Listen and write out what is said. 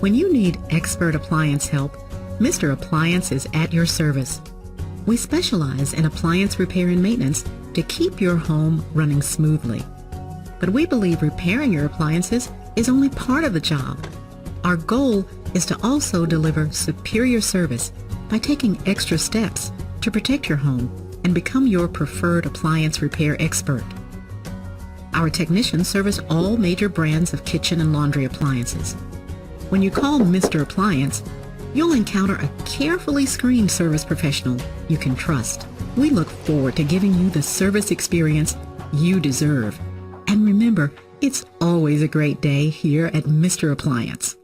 When you need expert appliance help, Mr. Appliance is at your service. We specialize in appliance repair and maintenance to keep your home running smoothly. But we believe repairing your appliances is only part of the job. Our goal is to also deliver superior service by taking extra steps to protect your home and become your preferred appliance repair expert. Our technicians service all major brands of kitchen and laundry appliances. When you call Mr. Appliance, you'll encounter a carefully screened service professional you can trust. We look forward to giving you the service experience you deserve. And remember, it's always a great day here at Mr. Appliance.